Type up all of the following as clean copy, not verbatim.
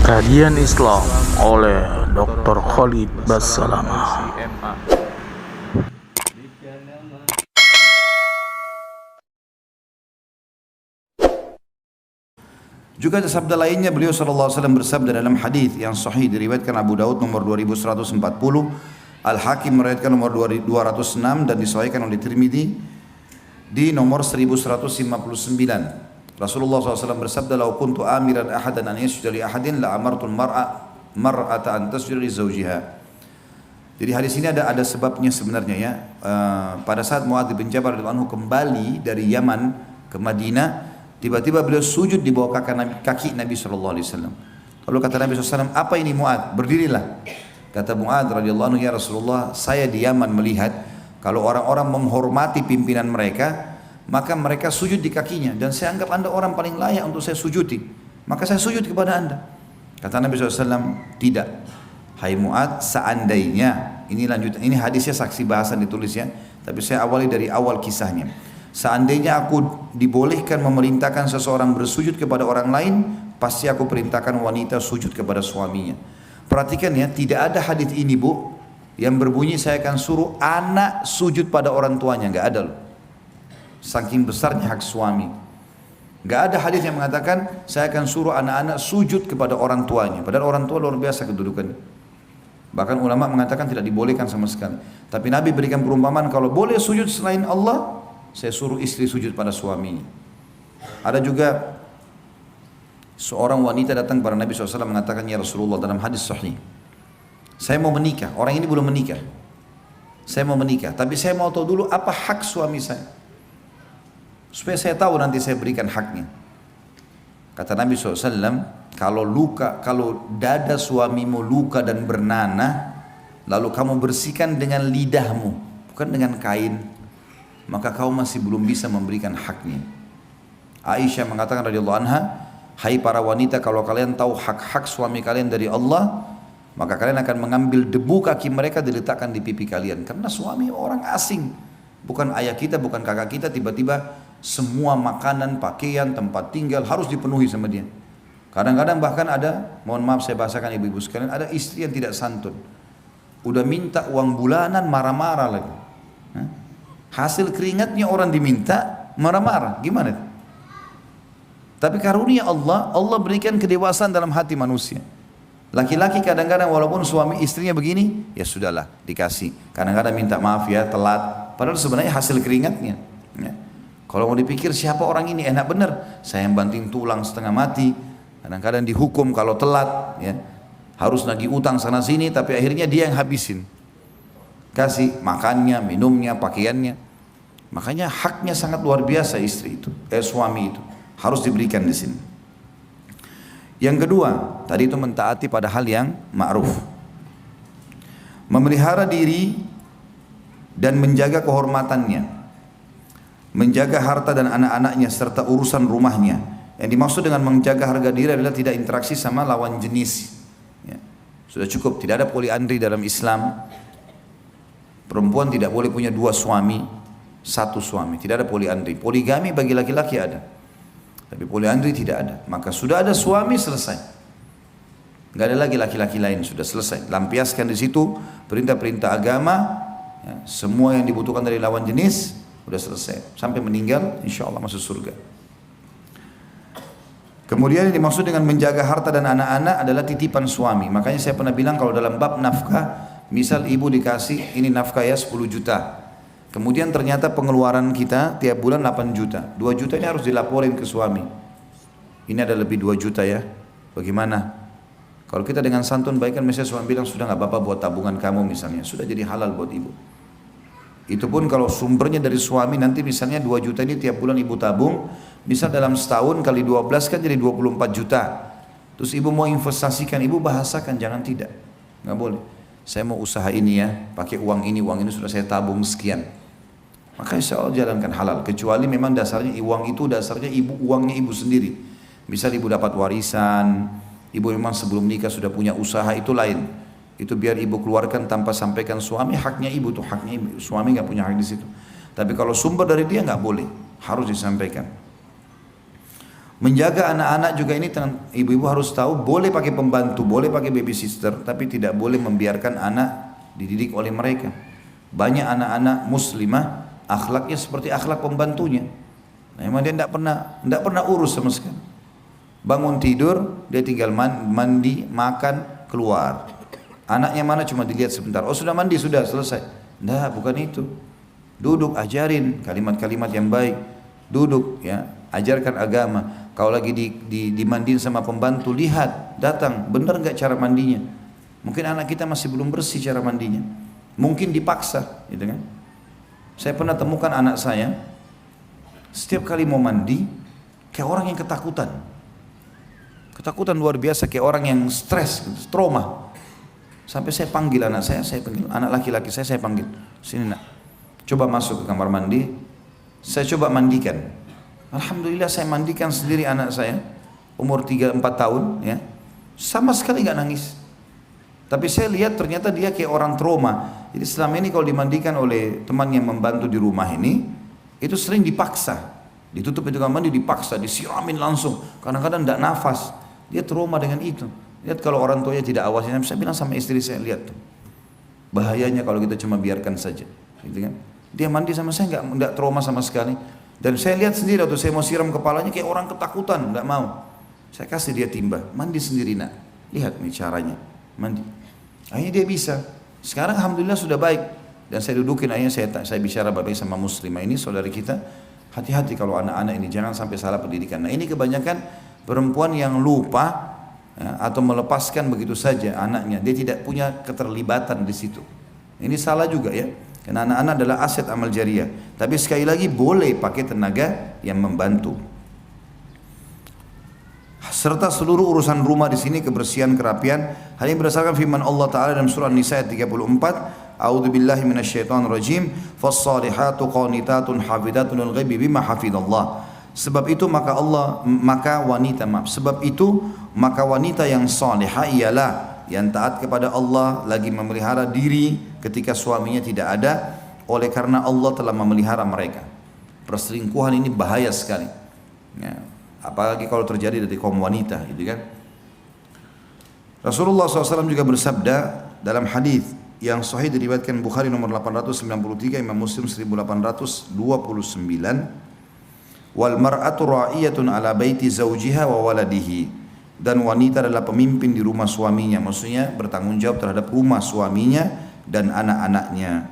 Kajian Islam oleh Dr. Khalid Basalamah. Juga ada sabda lainnya, beliau sallallahu alaihi wasallam bersabda dalam hadis yang sahih diriwayatkan Abu Daud nomor 2140, Al-Hakim meriwayatkan nomor 206 dan disahihkan oleh Tirmidzi di nomor 1159. Rasulullah SAW bersabda, "Lau kuntu amiran ahadan an yasjuda li ahadin la amartul mar'ata an tasjuda li zawjiha." Jadi hadis ini ada sebabnya sebenarnya ya. Pada saat Muadz bin Jabal radhiyallahu anhu kembali dari Yaman ke Madinah, tiba-tiba beliau sujud di bawah kaki Nabi SAW. Lalu kata Nabi SAW, "Apa ini Muadz? Berdirilah." Kata Muadz radhiyallahu anhu, "Ya Rasulullah, saya di Yaman melihat kalau orang-orang menghormati pimpinan mereka, maka mereka sujud di kakinya, dan saya anggap anda orang paling layak untuk saya sujudi, maka saya sujud kepada anda." Kata Nabi SAW, "Tidak, hai Muadz, seandainya," ini lanjutan, ini hadisnya saksi bahasan ditulis ya, tapi saya awali dari awal kisahnya. "Seandainya aku dibolehkan memerintahkan seseorang bersujud kepada orang lain, pasti aku perintahkan wanita sujud kepada suaminya." Perhatikan ya, tidak ada hadis ini bu yang berbunyi saya akan suruh anak sujud pada orang tuanya, nggak ada loh. Saking besarnya hak suami, nggak ada hadis yang mengatakan saya akan suruh anak-anak sujud kepada orang tuanya. Padahal orang tua luar biasa kedudukannya. Bahkan ulama mengatakan tidak dibolehkan sama sekali. Tapi Nabi berikan perumpamaan, kalau boleh sujud selain Allah, saya suruh istri sujud pada suaminya. Ada juga seorang wanita datang kepada Nabi SAW mengatakan, "Ya Rasulullah," dalam hadis sahih, "saya mau menikah." Orang ini belum menikah. "Saya mau menikah, tapi saya mau tahu dulu apa hak suami saya, supaya saya tahu nanti saya berikan haknya." Kata Nabi SAW, kalau dada suamimu luka dan bernanah, lalu kamu bersihkan dengan lidahmu, bukan dengan kain, maka kau masih belum bisa memberikan haknya. Aisyah mengatakan radhiyallahu anha, "Hai para wanita, kalau kalian tahu hak-hak suami kalian dari Allah, maka kalian akan mengambil debu kaki mereka diletakkan di pipi kalian." Karena suami orang asing, bukan ayah kita, bukan kakak kita, tiba-tiba semua makanan, pakaian, tempat tinggal harus dipenuhi sama dia. Kadang-kadang bahkan ada, mohon maaf saya bahasakan ibu-ibu sekalian, ada istri yang tidak santun, udah minta uang bulanan marah-marah lagi. Hasil keringatnya orang diminta marah-marah, gimana? Tapi karunia Allah, Allah berikan kedewasaan dalam hati manusia. Laki-laki kadang-kadang walaupun suami istrinya begini, ya sudahlah dikasih. Kadang-kadang minta maaf ya, telat, padahal sebenarnya hasil keringatnya ya. Kalau mau dipikir siapa orang ini, enak bener, saya yang banting tulang setengah mati, kadang-kadang dihukum kalau telat ya, harus nagih utang sana sini, tapi akhirnya dia yang habisin, kasih makannya, minumnya, pakaiannya. Makanya haknya sangat luar biasa istri itu, suami itu harus diberikan di sini. Yang kedua, tadi itu mentaati pada hal yang ma'ruf, memelihara diri dan menjaga kehormatannya, menjaga harta dan anak-anaknya serta urusan rumahnya. Yang dimaksud dengan menjaga harga diri adalah tidak interaksi sama lawan jenis ya. Sudah cukup, tidak ada poliandri dalam Islam. Perempuan tidak boleh punya dua suami, satu suami, tidak ada poliandri. Poligami bagi laki-laki ada, tapi poliandri tidak ada. Maka sudah ada suami, selesai, nggak ada lagi laki-laki lain, sudah selesai. Lampiaskan di situ perintah-perintah agama ya, semua yang dibutuhkan dari lawan jenis sudah selesai, sampai meninggal insya Allah masuk surga. Kemudian yang dimaksud dengan menjaga harta dan anak-anak adalah titipan suami. Makanya saya pernah bilang, kalau dalam bab nafkah, misal ibu dikasih ini nafkah ya 10 juta, kemudian ternyata pengeluaran kita tiap bulan 8 juta, 2 juta ini harus dilaporin ke suami, ini ada lebih 2 juta ya, bagaimana? Kalau kita dengan santun baik kan, misalnya suami bilang sudah nggak apa-apa buat tabungan kamu misalnya, sudah jadi halal buat ibu. Itu pun kalau sumbernya dari suami, nanti misalnya 2 juta ini tiap bulan ibu tabung, misal dalam setahun kali 12 kan jadi 24 juta. Terus ibu mau investasikan, ibu bahasakan, jangan tidak, nggak boleh. Saya mau usaha ini ya, pakai uang ini sudah saya tabung sekian. Maka insya Allah jalankan halal, kecuali memang dasarnya uang itu dasarnya uangnya ibu sendiri. Misal ibu dapat warisan, ibu memang sebelum nikah sudah punya usaha, itu lain. Itu biar ibu keluarkan tanpa sampaikan suami, haknya ibu tuh, haknya ibu. Suami nggak punya hak di situ. Tapi kalau sumber dari dia nggak boleh, harus disampaikan. Menjaga anak-anak juga ini ibu-ibu harus tahu, boleh pakai pembantu, boleh pakai babysitter, tapi tidak boleh membiarkan anak dididik oleh mereka. Banyak anak-anak muslimah akhlaknya seperti akhlak pembantunya. Memang dia tidak pernah urus sama sekali. Bangun tidur, dia tinggal mandi, makan, keluar. Anaknya mana cuma dilihat sebentar. Oh sudah mandi, sudah selesai. Tidak, bukan itu. Duduk, ajarin kalimat-kalimat yang baik. Duduk, ya, ajarkan agama. Kalau lagi dimandiin sama pembantu, lihat, datang, benar nggak cara mandinya? Mungkin anak kita masih belum bersih cara mandinya. Mungkin dipaksa, gitu kan? Saya pernah temukan anak saya, setiap kali mau mandi, kayak orang yang ketakutan. Ketakutan luar biasa, kayak orang yang stres, trauma. Sampai saya panggil anak saya panggil anak laki-laki saya panggil, sini nak, coba masuk ke kamar mandi, saya coba mandikan. Alhamdulillah saya mandikan sendiri anak saya, umur 3-4 tahun, ya, sama sekali nggak nangis. Tapi saya lihat ternyata dia kayak orang trauma. Jadi selama ini kalau dimandikan oleh teman yang membantu di rumah ini, itu sering dipaksa. Ditutup itu kamar mandi, dipaksa, disiramin langsung. Kadang-kadang tidak nafas. Dia trauma dengan itu. Lihat kalau orang tuanya tidak awasin, saya bilang sama istri saya, lihat tuh. Bahayanya kalau kita cuma biarkan saja. Gitu kan? Dia mandi sama saya nggak trauma sama sekali. Dan saya lihat sendiri waktu saya mau siram kepalanya kayak orang ketakutan, nggak mau. Saya kasih dia timba, mandi sendiri nak. Lihat nih caranya, mandi. Akhirnya dia bisa. Sekarang alhamdulillah sudah baik. Dan saya dudukin, akhirnya saya bicara baik sama muslimah ini, saudari kita. Hati-hati kalau anak-anak ini, jangan sampai salah pendidikan. Nah ini kebanyakan perempuan yang lupa, ya, atau melepaskan begitu saja anaknya. Dia tidak punya keterlibatan di situ. Ini salah juga ya. Karena anak-anak adalah aset amal jariah. Tapi sekali lagi boleh pakai tenaga yang membantu. Serta seluruh urusan rumah di sini, kebersihan, kerapian. Hal ini berdasarkan firman Allah Taala dalam surah An-Nisa ayat 34. A'udzubillahi minasyaitonirrajim. Fas-salihatu qanitatun hafidatun lil ghaibi bima hafidallah. Sebab itu maka wanita yang salihah ialah yang taat kepada Allah, lagi memelihara diri ketika suaminya tidak ada, oleh karena Allah telah memelihara mereka. Perselingkuhan ini bahaya sekali, ya, apalagi kalau terjadi dari kaum wanita, gitu kan. Rasulullah SAW juga bersabda dalam hadis yang sahih diriwayatkan Bukhari nomor 893, Imam Muslim 1829, wal mar'atu ra'iyatun ala baiti zawjiha wa waladihi. Dan wanita adalah pemimpin di rumah suaminya, maksudnya bertanggung jawab terhadap rumah suaminya dan anak-anaknya.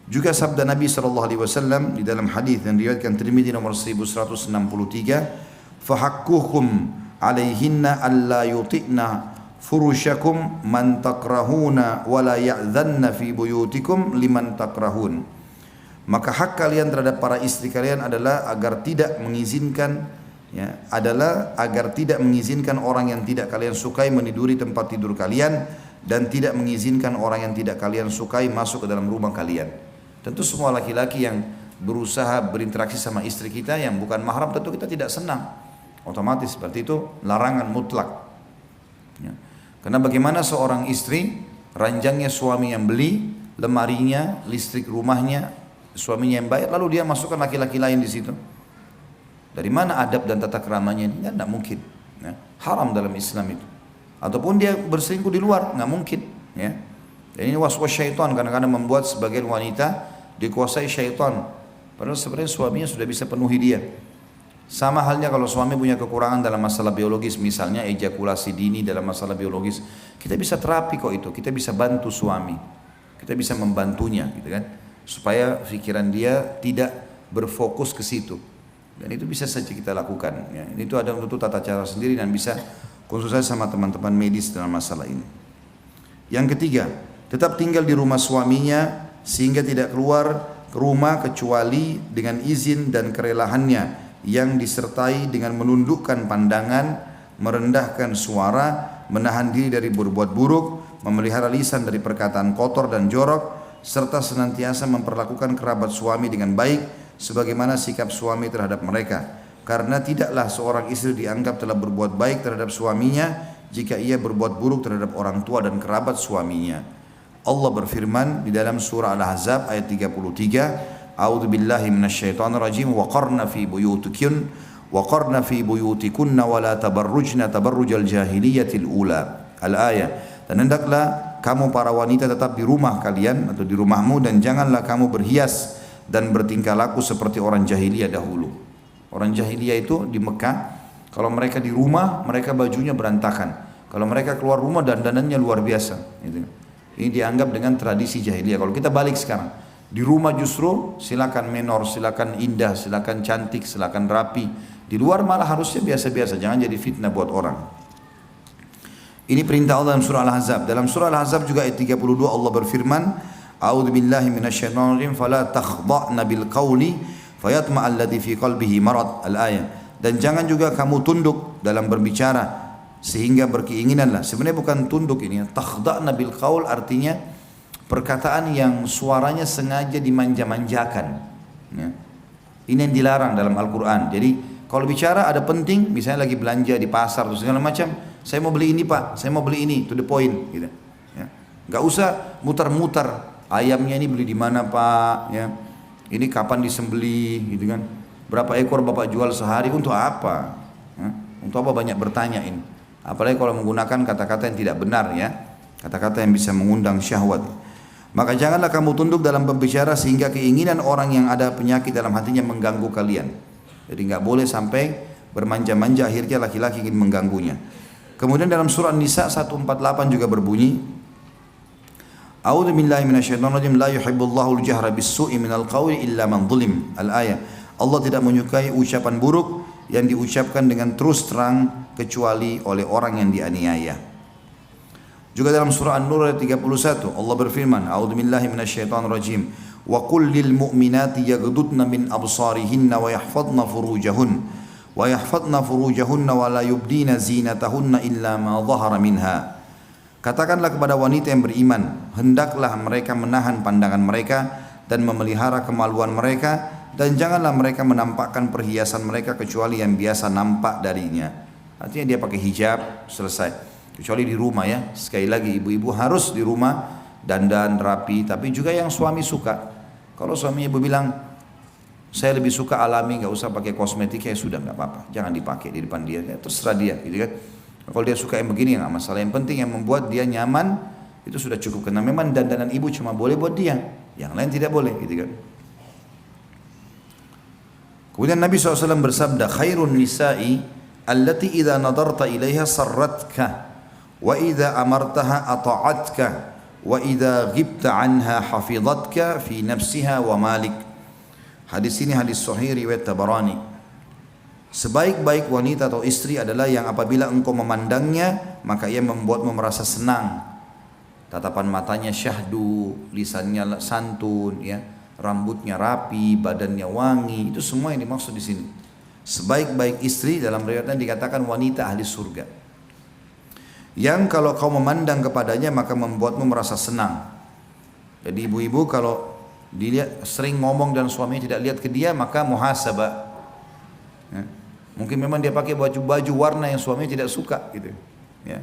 Juga sabda Nabi SAW di dalam hadis yang diriwayatkan Tirmidzi nomor 1163, fahakkuhum alaihinna alla yuti'na furushakum man takrahuna wa la ya'dhanna fi buyutikum liman takrahun. Maka hak kalian terhadap para istri kalian adalah agar tidak mengizinkan, ya, agar tidak mengizinkan orang yang tidak kalian sukai meniduri tempat tidur kalian, dan tidak mengizinkan orang yang tidak kalian sukai masuk ke dalam rumah kalian. Tentu semua laki-laki yang berusaha berinteraksi sama istri kita yang bukan mahram, tentu kita tidak senang. Otomatis seperti itu, larangan mutlak, ya. Karena bagaimana seorang istri, ranjangnya suami yang beli, lemarinya, listrik rumahnya, suaminya yang bayar, lalu dia masukkan laki-laki lain di situ. Dari mana adab dan tata keramanya ini? Tidak mungkin, ya. Haram dalam Islam itu. Ataupun dia berselingkuh di luar, nggak mungkin, ya. Dan ini was-was syaitan, kadang-kadang membuat sebagian wanita dikuasai syaitan, padahal sebenarnya suaminya sudah bisa penuhi dia. Sama halnya kalau suami punya kekurangan dalam masalah biologis, misalnya ejakulasi dini dalam masalah biologis, kita bisa terapi kok itu, kita bisa bantu suami, kita bisa membantunya, gitu kan, supaya pikiran dia tidak berfokus ke situ. Dan itu bisa saja kita lakukan, ya. Itu ada untuk tata cara sendiri dan bisa konsultasi sama teman-teman medis dalam masalah ini. Yang ketiga, tetap tinggal di rumah suaminya sehingga tidak keluar ke rumah kecuali dengan izin dan kerelaannya, yang disertai dengan menundukkan pandangan, merendahkan suara, menahan diri dari berbuat buruk, memelihara lisan dari perkataan kotor dan jorok, serta senantiasa memperlakukan kerabat suami dengan baik sebagaimana sikap suami terhadap mereka. Karena tidaklah seorang istri dianggap telah berbuat baik terhadap suaminya jika ia berbuat buruk terhadap orang tua dan kerabat suaminya. Allah berfirman di dalam surah Al-Ahzab ayat 33, A'udzu billahi minasyaitonir rajim, wa qarna fi buyutikunna وقرن في بيوتكن ولا تبرجن تبرج الجاهلية الأولى الآية. Dan hendaklah kamu para wanita tetap di rumah kalian atau di rumahmu, dan janganlah kamu berhias dan bertingkah laku seperti orang jahiliyah dahulu. Orang jahiliyah itu di Mekah, kalau mereka di rumah mereka bajunya berantakan, kalau mereka keluar rumah dandanannya luar biasa. Ini dianggap dengan tradisi jahiliyah. Kalau kita balik sekarang, di rumah justru silakan menor, silakan indah, silakan cantik, silakan rapi. Di luar malah harusnya biasa-biasa, jangan jadi fitnah buat orang. Ini perintah Allah dalam surah Al-Ahzab. Dalam surah Al-Ahzab juga ayat 32 Allah berfirman, A'udzu billahi minasyaitonir rajim, fala takhda'na bil qawli fayatma'a alladzi fi qalbihi marad. Al-ayah. Dan jangan juga kamu tunduk dalam berbicara sehingga berkeinginanlah. Sebenarnya bukan tunduk ini, takhda'na bil qaul artinya perkataan yang suaranya sengaja dimanja-manjakan. Ya. Ini yang dilarang dalam Al-Quran. Jadi kalau bicara ada penting, misalnya lagi belanja di pasar atau segala macam, saya mau beli ini pak, saya mau beli ini, to the point, gitu. Ya. Gak usah mutar-mutar, ayamnya ini beli di mana pak, ya. Ini kapan disembeli, gitu kan? Berapa ekor bapak jual sehari, untuk apa? Ya. Untuk apa banyak bertanya ini? Apalagi kalau menggunakan kata-kata yang tidak benar, ya, kata-kata yang bisa mengundang syahwat. Maka janganlah kamu tunduk dalam berbicara sehingga keinginan orang yang ada penyakit dalam hatinya mengganggu kalian. Jadi nggak boleh sampai bermanja-manja akhirnya laki-laki ingin mengganggunya. Kemudian dalam surah An-Nisa 148 juga berbunyi, A'udzu billahi minasyaitonir rajim, la yuhibbullahu al-jahra bis-su'i minal qawli illa man zulim. Al-ayah. Allah tidak menyukai ucapan buruk yang diucapkan dengan terus terang kecuali oleh orang yang dianiaya. Juga dalam surah An-Nur ayat 31 Allah berfirman, A'udzu billahi minasyaitonir rajim, wa qul lil mu'minati yaghdudna min absarihinna wa yahfadna furujahunna wa la yubdina zinatahunna illa ma dhahara minha. Katakanlah kepada wanita yang beriman, hendaklah mereka menahan pandangan mereka dan memelihara kemaluan mereka, dan janganlah mereka menampakkan perhiasan mereka kecuali yang biasa nampak darinya. Artinya dia pakai hijab, selesai. Kecuali di rumah, ya. Sekali lagi ibu-ibu harus di rumah dandan rapi, tapi juga yang suami suka. Kalau suami ibu bilang, saya lebih suka alami, nggak usah pakai kosmetik, ya sudah nggak apa-apa, jangan dipakai di depan dia, ya, terserah dia, gitu kan. Kalau dia suka yang begini, nggak masalah. Yang penting yang membuat dia nyaman itu sudah cukup. Karena memang dandanan ibu cuma boleh buat dia, yang lain tidak boleh, gitu kan. Kemudian Nabi SAW bersabda, khairun nisa'i allati idza nadarta ilaiha sarratka wa idza amartaha ata'atka wa idza ghibta anha hafidhatka fi nafsiha wa malik. Hadis ini hadis sahih riwayat Tabarani. Sebaik-baik wanita atau istri adalah yang apabila engkau memandangnya maka ia membuatmu merasa senang. Tatapan matanya syahdu, lisannya santun, ya, rambutnya rapi, badannya wangi, itu semua yang dimaksud di sini. Sebaik-baik istri dalam riwayatnya dikatakan wanita ahli surga. Yang kalau kau memandang kepadanya maka membuatmu merasa senang. Jadi ibu-ibu kalau dilihat sering ngomong dan suaminya tidak lihat ke dia, maka muhasabah. Ya. Mungkin memang dia pakai baju warna yang suaminya tidak suka, gitu. Ya.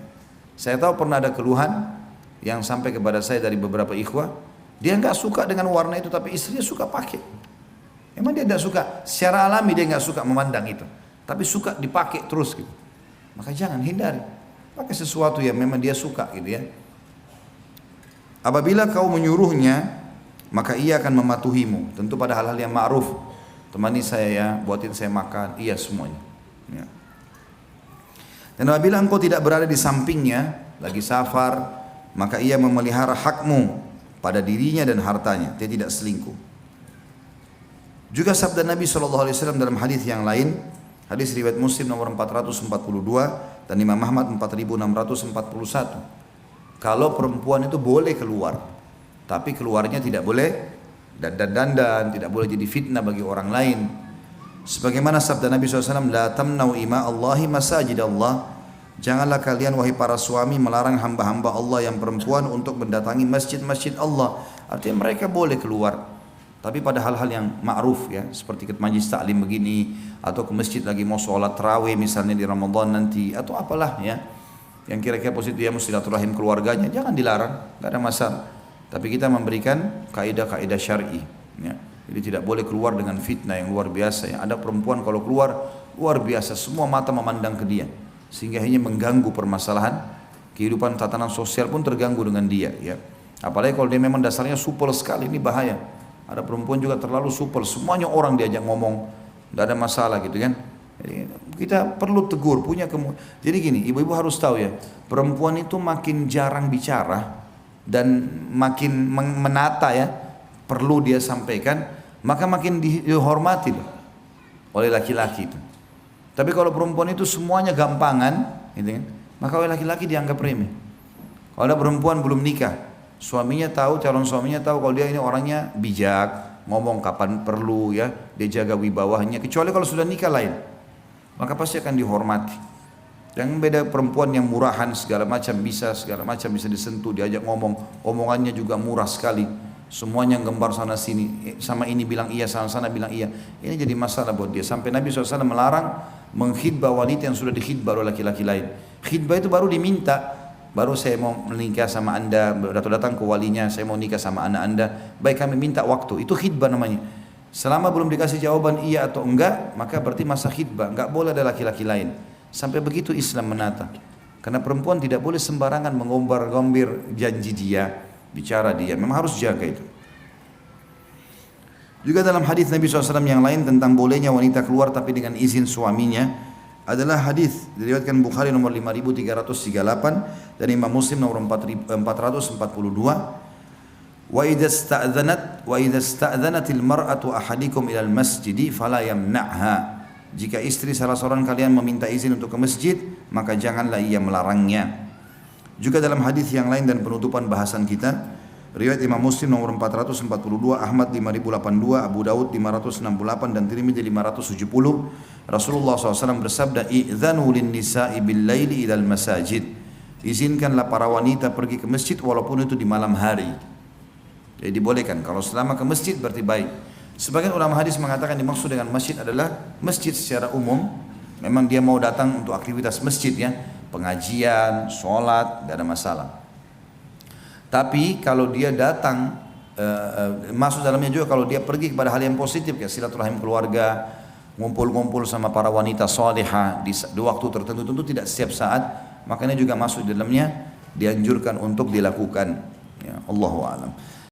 Saya tahu pernah ada keluhan yang sampai kepada saya dari beberapa ikhwah, dia nggak suka dengan warna itu, tapi istrinya suka pakai. Emang dia tidak suka, secara alami dia nggak suka memandang itu, tapi suka dipakai terus, gitu. Maka jangan, hindari. Pakai sesuatu yang memang dia suka, gitu ya. Apabila kau menyuruhnya, maka ia akan mematuhimu. Tentu pada hal-hal yang ma'ruf. Temani saya ya, buatin saya makan, iya semuanya. Ya. Dan apabila engkau tidak berada di sampingnya, lagi safar, maka ia memelihara hakmu pada dirinya dan hartanya. Dia tidak selingkuh. Juga sabda Nabi SAW dalam hadis yang lain, hadis riwayat Muslim nomor 442 dan Imam Ahmad 4641. Kalau perempuan itu boleh keluar, tapi keluarnya tidak boleh dandan-dandan, tidak boleh jadi fitnah bagi orang lain. Sebagaimana sabda Nabi SAW, la tamnau ima Allahi masajid Allah. Janganlah kalian wahai para suami melarang hamba-hamba Allah yang perempuan untuk mendatangi masjid-masjid Allah. Artinya mereka boleh keluar, tapi pada hal-hal yang ma'ruf, ya, seperti ke majlis taklim begini, atau ke masjid lagi mau sholat tarawih misalnya di Ramadan nanti, atau apalah, ya, yang kira-kira positif dia mesti silaturahim keluarganya, jangan dilarang, tidak ada masalah. Tapi kita memberikan kaidah-kaidah syar'i, ya. Jadi tidak boleh keluar dengan fitnah yang luar biasa. Yang ada perempuan kalau keluar luar biasa, semua mata memandang ke dia, sehingga hanya mengganggu permasalahan kehidupan tatanan sosial pun terganggu dengan dia, ya. Apalagi kalau dia memang dasarnya supel sekali, ini bahaya. Ada perempuan juga terlalu supel, semuanya orang diajak ngomong, tidak ada masalah gitu kan. Jadi, kita perlu tegur, jadi gini, ibu-ibu harus tahu ya, perempuan itu makin jarang bicara dan makin menata ya, perlu dia sampaikan, maka makin dihormati oleh laki-laki itu. Tapi kalau perempuan itu semuanya gampangan, gitu kan, maka oleh laki-laki dianggap remeh. Kalau ada perempuan belum nikah, suaminya tahu, calon suaminya tahu kalau dia ini orangnya bijak, ngomong kapan perlu ya, dia jaga wibawahnya. Kecuali kalau sudah nikah lain, maka pasti akan dihormati. Jangan beda perempuan yang murahan segala macam bisa disentuh, diajak ngomong, omongannya juga murah sekali. Semuanya gembar sana sini, sama ini bilang iya, sama sana bilang iya. Ini jadi masalah buat dia. Sampai Nabi SAW melarang mengkhidbah wanita yang sudah dikhidbah oleh laki-laki lain. Khidbah itu baru diminta, baru saya mau menikah sama anda, datang ke walinya, saya mau nikah sama anak anda, baik kami minta waktu, itu khidbah namanya. Selama belum dikasih jawaban iya atau enggak, maka berarti masa khidbah, enggak boleh ada laki-laki lain. Sampai begitu Islam menata. Karena perempuan tidak boleh sembarangan mengombar-gombir janji dia, bicara dia, memang harus jaga itu. Juga dalam hadis Nabi SAW yang lain tentang bolehnya wanita keluar tapi dengan izin suaminya, adalah hadis diriwayatkan Bukhari nomor 5338 dan Imam Muslim nomor 442. Wa idza sta'dzanatil mar'atu ahadikum ilal masjidi fala yamna'ha. Jika istri salah seorang kalian meminta izin untuk ke masjid, maka janganlah ia melarangnya. Juga dalam hadis yang lain dan penutupan bahasan kita, riwayat Imam Muslim nomor 442, Ahmad 5082, Abu Daud 568 dan Tirmidzi 570, Rasulullah SAW bersabda, "Idzanu lin-nisa'i bil-laili ilal masajid." Izinkanlah para wanita pergi ke masjid walaupun itu di malam hari. Jadi dibolehkan, kalau selama ke masjid berarti baik. Sebagian ulama hadis mengatakan dimaksud dengan masjid adalah masjid secara umum. Memang dia mau datang untuk aktivitas masjid ya, pengajian, sholat, tidak ada masalah. Tapi kalau dia datang, masuk dalamnya juga kalau dia pergi kepada hal yang positif, kayak silaturahim keluarga, ngumpul-ngumpul sama para wanita salihah di waktu tertentu, tentu tidak setiap saat, makanya juga masuk di dalamnya dianjurkan untuk dilakukan. Ya, Allahu a'lam.